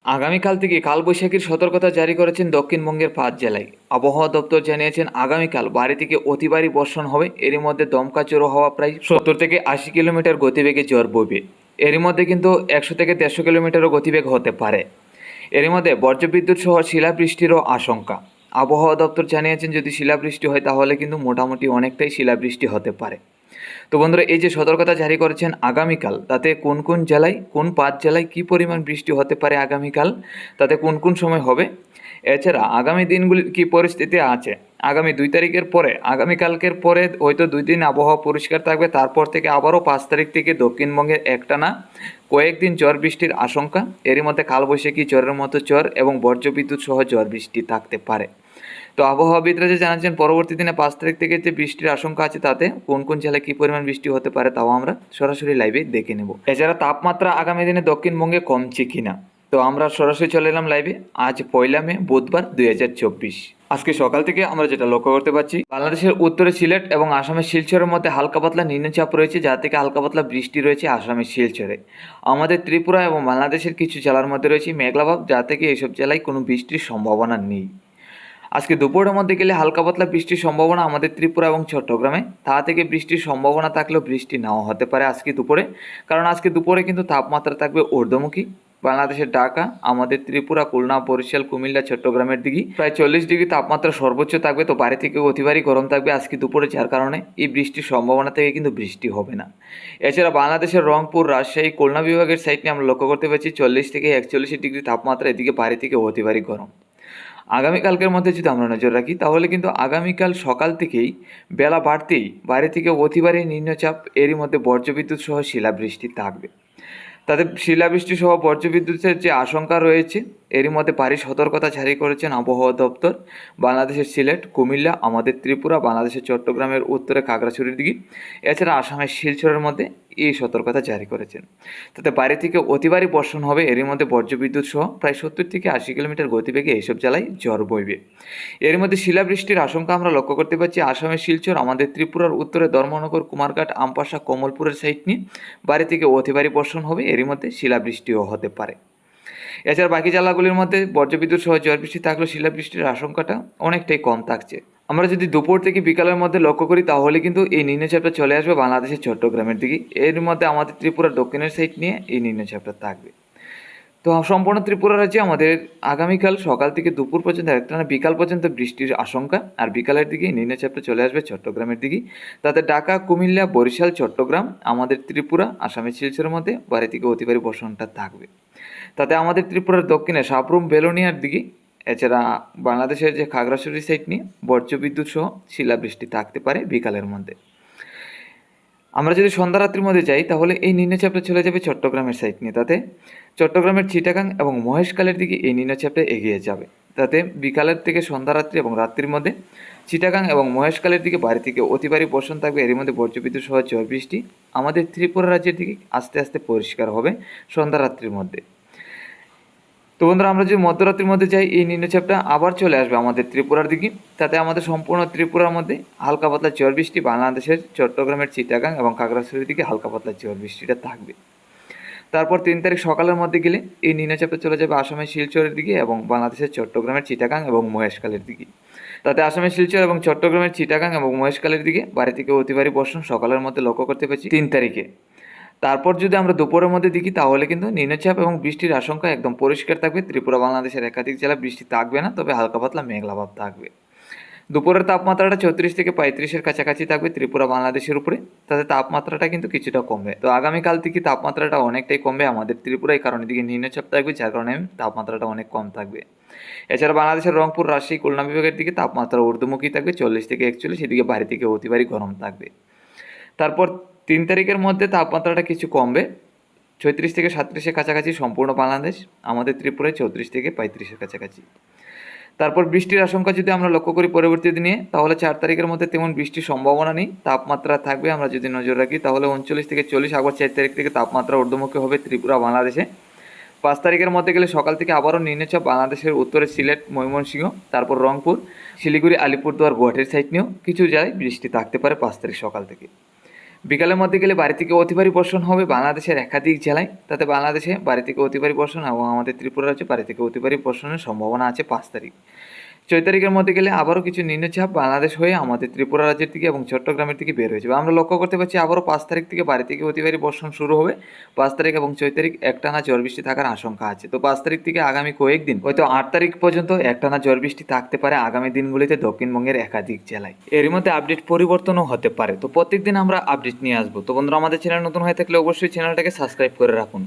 আগামীকাল থেকে কালবৈশাখীর সতর্কতা জারি করেছেন দক্ষিণবঙ্গের 5 জেলায়। আবহাওয়া দপ্তর জানিয়েছেন আগামীকাল ভারী থেকে অতি ভারী বর্ষণ হবে। এরই মধ্যে দমকা চড়ো হওয়া প্রায় 70 থেকে 80 কিলোমিটার গতিবেগে ঝড় বইবে। এরই মধ্যে কিন্তু 100 থেকে 150 কিলোমিটারও গতিবেগ হতে পারে। এরই মধ্যে বজ্রবিদ্যুৎ সহ শিলাবৃষ্টিরও আশঙ্কা। আবহাওয়া দপ্তর জানিয়েছেন যদি শিলাবৃষ্টি হয় তাহলে কিন্তু মোটামুটি অনেকটাই শিলাবৃষ্টি হতে পারে। তো বন্ধুরা, এই যে সতর্কতা জারি করেছেন আগামীকাল, তাতে কোন কোন জেলায়, কোন 5 জেলায় কী পরিমাণ বৃষ্টি হতে পারে আগামীকাল, তাতে কোন কোন সময় হবে, এছাড়া আগামী দিনগুলির কী পরিস্থিতি আছে, আগামী 2 তারিখের পরে, আগামীকালকের পরে হয়তো 2 দিন আবহাওয়া পরিষ্কার থাকবে, তারপর থেকে আবারও 5 তারিখ থেকে দক্ষিণবঙ্গের একটানা কয়েকদিন ঝড় বৃষ্টির আশঙ্কা। এরই মধ্যে কালবৈশাখী ঝড়ের মতো ঝড় এবং বজ্রবিদ্যুৎ সহ ঝড় বৃষ্টি থাকতে পারে। তো আবহাওয়াবিদরা যে জানাচ্ছেন পরবর্তী দিনে 5 তারিখ থেকে যে বৃষ্টির আশঙ্কা আছে, তাতে কোন কোন জেলায় কী পরিমাণ বৃষ্টি হতে পারে তাও আমরা সরাসরি লাইভে দেখে নেব। এছাড়া তাপমাত্রা আগামী দিনে দক্ষিণবঙ্গে কমছে কিনা, তো আমরা সরাসরি চলে এলাম লাইভে। আজ 1 মে বুধবার 2024। আজকে সকাল থেকে আমরা যেটা লক্ষ্য করতে পারছি, বাংলাদেশের উত্তরে সিলেট এবং আসামের শিলচরের মধ্যে হালকা পাতলা নিম্নচাপ রয়েছে, যা থেকে হালকা পাতলা বৃষ্টি রয়েছে আসামের শিলচরে। আমাদের ত্রিপুরা এবং বাংলাদেশের কিছু জেলার মধ্যে রয়েছে মেঘলাভাব, যা থেকে এইসব জেলায় কোনো বৃষ্টির সম্ভাবনা নেই। আজকে দুপুরের মধ্যে গেলে হালকা পাতলা বৃষ্টির সম্ভাবনা আমাদের ত্রিপুরা এবং চট্টগ্রামে। তা থেকে বৃষ্টির সম্ভাবনা থাকলেও বৃষ্টি নাও হতে পারে আজকে দুপুরে, কারণ আজকে দুপুরে কিন্তু তাপমাত্রা থাকবে ঊর্ধ্বমুখী। বাংলাদেশের ঢাকা, আমাদের ত্রিপুরা, খুলনা, বরিশাল, কুমিল্লা, চট্টগ্রামের দিকে প্রায় 40 ডিগ্রি তাপমাত্রা সর্বোচ্চ থাকবে। তো বাইরে থেকে অতি ভারী গরম থাকবে আজকে দুপুরে, যার কারণে এই বৃষ্টির সম্ভাবনা থেকে কিন্তু বৃষ্টি হবে না। এছাড়া বাংলাদেশের রংপুর, রাজশাহী, খুলনা বিভাগের সাইড নিয়ে আমরা লক্ষ্য করতে পারছি 40 থেকে 41 ডিগ্রি তাপমাত্রা, এদিকে বাইরে থেকে অতি ভারী গরম। আগামীকালকের মধ্যে যদি আমরা নজর রাখি তাহলে কিন্তু আগামীকাল সকাল থেকেই বেলা বাড়তেই বাইরে থেকে অতি ভারী নিম্নচাপ, এরই মধ্যে বজ্রবিদ্যুৎ সহ শিলাবৃষ্টি থাকবে। তাতে শিলাবৃষ্টি সহ বজ্রবিদ্যুতের যে আশঙ্কা রয়েছে, এরই মধ্যে ভারী সতর্কতা জারি করেছেন আবহাওয়া দপ্তর। বাংলাদেশের সিলেট, কুমিল্লা, আমাদের ত্রিপুরা, বাংলাদেশের চট্টগ্রামের উত্তরে খাগড়াছড়ির দিকে, এছাড়া আসামের শিলচরের মধ্যে এই সতর্কতা জারি করেছেন। তাতে বাইরে থেকে অতি ভারী বর্ষণ হবে, এরই মধ্যে বজ্রবিদ্যুৎ সহ প্রায় 70 থেকে 80 কিলোমিটার গতিবেগে এইসব জেলায় ঝড় বইবে। এর মধ্যে শিলাবৃষ্টির আশঙ্কা আমরা লক্ষ্য করতে পারছি আসামের শিলচর, আমাদের ত্রিপুরার উত্তরে ধর্মনগর, কুমারঘাট, আমপাশা, কমলপুরের সাইড নিয়ে বাইরে থেকে অতি ভারী বর্ষণ হবে, এরই মধ্যে শিলাবৃষ্টিও হতে পারে। এছাড়া বাকি জেলাগুলির মধ্যে বজ্রবিদ্যুৎ সহ ঝড় বৃষ্টি থাকলেও শিলাবৃষ্টির আশঙ্কাটা অনেকটাই কম থাকছে। আমরা যদি দুপুর থেকে বিকালের মধ্যে লক্ষ্য করি তাহলে কিন্তু এই নিম্নচাপটা চলে আসবে বাংলাদেশের চট্টগ্রামের দিকে। এর মধ্যে আমাদের ত্রিপুরার দক্ষিণের সাইড নিয়ে এই নিম্নচাপটা থাকবে। তো সম্পূর্ণ ত্রিপুরা রাজ্যে আমাদের আগামীকাল সকাল থেকে দুপুর পর্যন্ত একটানা বিকাল পর্যন্ত বৃষ্টির আশঙ্কা, আর বিকালের দিকে নিম্নচাপটা চলে আসবে চট্টগ্রামের দিকে। তাতে ঢাকা, কুমিল্লা, বরিশাল, চট্টগ্রাম, আমাদের ত্রিপুরা, আসামের শিলচরের মধ্যে ভারী থেকে অতি ভারী বর্ষণটা থাকবে। তাতে আমাদের ত্রিপুরার দক্ষিণে সাবরুম, বেলোনিয়ার দিকে, এছাড়া বাংলাদেশের যে খাগড়াছড়ি সাইড নিয়ে বজ্রবিদ্যুৎ সহ শিলাবৃষ্টি থাকতে পারে বিকালের মধ্যে। আমরা যদি সন্ধ্যা রাত্রির মধ্যে যাই তাহলে এই নিম্নচাপটা চলে যাবে চট্টগ্রামের সাইড নিয়ে। তাতে চট্টগ্রামের চিটাগাং এবং মহেশখালের দিকে এই নিম্নচাপটা এগিয়ে যাবে। তাতে বিকালের থেকে সন্ধ্যা রাত্রি এবং রাত্রির মধ্যে চিটাগাং এবং মহেশখালের দিকে ভারী থেকে অতি ভারী বর্ষণ থাকবে, এর মধ্যে বজ্রবিদ্যুৎ সহ ঝড় বৃষ্টি আমাদের ত্রিপুরা রাজ্যের দিকে আস্তে আস্তে পরিষ্কার হবে সন্ধ্যা রাত্রির মধ্যে। তো বন্ধুরা, আমরা যদি মধ্যরাত্রির মধ্যে যাই এই নিম্নচাপটা আবার চলে আসবে আমাদের ত্রিপুরার দিকে। তাতে আমাদের সম্পূর্ণ ত্রিপুরার মধ্যে হালকা পাতলা ঝড় বৃষ্টি, বাংলাদেশের চট্টগ্রামের চিটাগাং এবং খাগড়াছড়ির দিকে হালকা পাতলা ঝড় বৃষ্টিটা থাকবে। তারপর 3 তারিখ সকালের মধ্যে গেলে এই নিম্নচাপটা চলে যাবে আসামের শিলচরের দিকে এবং বাংলাদেশের চট্টগ্রামের চিটাগাং এবং মহেশখালের দিকে। তাতে আসামের শিলচর এবং চট্টগ্রামের চিটাগাং এবং মহেশখালের দিকে ভারী থেকে অতি ভারী বর্ষণ সকালের মধ্যে লক্ষ্য করতে পারছি 3 তারিখে। তারপর যদি আমরা দুপুরের মধ্যে দেখি তাহলে কিন্তু নিম্নচাপ এবং বৃষ্টির আশঙ্কা একদম পরিষ্কার থাকবে। ত্রিপুরা, বাংলাদেশের একাধিক জেলা বৃষ্টি থাকবে না, তবে হালকা পাতলা মেঘলাভাব থাকবে। দুপুরের তাপমাত্রাটা 34 থেকে 35-এর কাছাকাছি থাকবে ত্রিপুরা, বাংলাদেশের উপরে। তাতে তাপমাত্রাটা কিন্তু কিছুটা কমবে। তো আগামীকাল থেকে তাপমাত্রাটা অনেকটাই কমবে আমাদের ত্রিপুরায়, কারণ এদিকে নিম্নচাপ থাকবে, যার কারণে তাপমাত্রাটা অনেক কম থাকবে। এছাড়া বাংলাদেশের রংপুর, রাজশাহী, খুলনা বিভাগের দিকে তাপমাত্রা ঊর্ধ্বমুখী থাকবে 40 থেকে 41, এদিকে বাইরে থেকে অতি ভারী গরম থাকবে। তারপর 3 তারিখের মধ্যে তাপমাত্রাটা কিছু কমবে 36 থেকে 37-এর কাছাকাছি সম্পূর্ণ বাংলাদেশ, আমাদের ত্রিপুরায় 34 থেকে 35-এর কাছাকাছি। তারপর বৃষ্টির আশঙ্কা যদি আমরা লক্ষ্য করি পরবর্তী দিনে, তাহলে 4 তারিখের মধ্যে তেমন বৃষ্টির সম্ভাবনা নেই। তাপমাত্রা থাকবে, আমরা যদি নজর রাখি তাহলে 39 থেকে 40, আবার 4 তারিখ থেকে তাপমাত্রা ঊর্ধ্বমুখী হবে ত্রিপুরা, বাংলাদেশে। 5 তারিখের মধ্যে গেলে সকাল থেকে আবারও নিম্নচাপ বাংলাদেশের উত্তরে সিলেট, ময়মনসিংহ, তারপর রংপুর, শিলিগুড়ি, আলিপুরদুয়ার, গুয়াহাটির সাইড নিয়েও কিছু জায়গায় বৃষ্টি থাকতে পারে 5 তারিখ সকাল থেকে। বিকালের মধ্যে গেলে বাড়ি থেকে অতি ভারী বর্ষণ হবে বাংলাদেশের একাধিক জেলায়, তাতে বাংলাদেশে বাড়ি থেকে অতি ভারী বর্ষণ এবং আমাদের ত্রিপুরা রাজ্যে বাড়ি থেকে অতি ভারী বর্ষণের সম্ভাবনা আছে 5 তারিখ। 6 তারিখের মধ্যে গেলে আবারও কিছু নিম্নচাপ বাংলাদেশ হয়ে আমাদের ত্রিপুরা রাজ্যের দিকে এবং চট্টগ্রামের দিকে বের হয়ে যাবে। আমরা লক্ষ্য করতে পারছি আবারও 5 তারিখ থেকে বাড়ি থেকে অতি ভারী বর্ষণ শুরু হবে। 5 তারিখ এবং 6 তারিখ একটানা ঝড় বৃষ্টি থাকার আশঙ্কা আছে। তো 5 তারিখ থেকে আগামী কয়েকদিন হয়তো 8 তারিখ পর্যন্ত একটানা ঝড় বৃষ্টি থাকতে পারে আগামী দিনগুলিতে দক্ষিণবঙ্গের একাধিক জেলায়। এর মধ্যে আপডেট পরিবর্তনও হতে পারে। তো প্রত্যেকদিন আমরা আপডেট নিয়ে আসবো। তো বন্ধুরা, আমাদের চ্যানেল নতুন হয়ে থাকলে অবশ্যই চ্যানেলটাকে সাবস্ক্রাইব করে রাখুন।